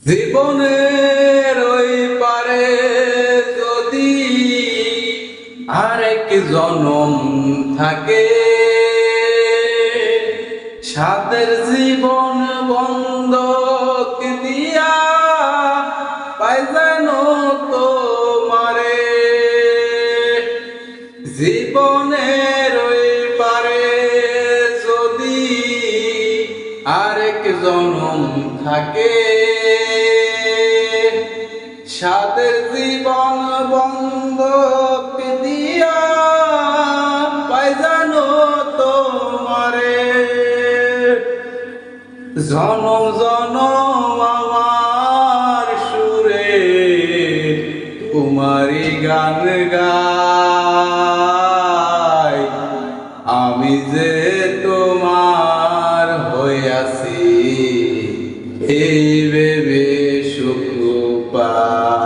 জীবনের ওই পারে যদি আরেক জনম থাকে, সাথের জীবন বন্ধক দিয়া পাইজানো তোমারে। জীবনের ওই পারে যদি আরেক জনম থাকে, সাথের জীবন বন্ধক দিয়া পাইজানো তোমারে। জনম জনম আমার সুরে তোমারি গান গাই, আমি যে তোমার হইয়াছি এই ভেবে সুখ পাই।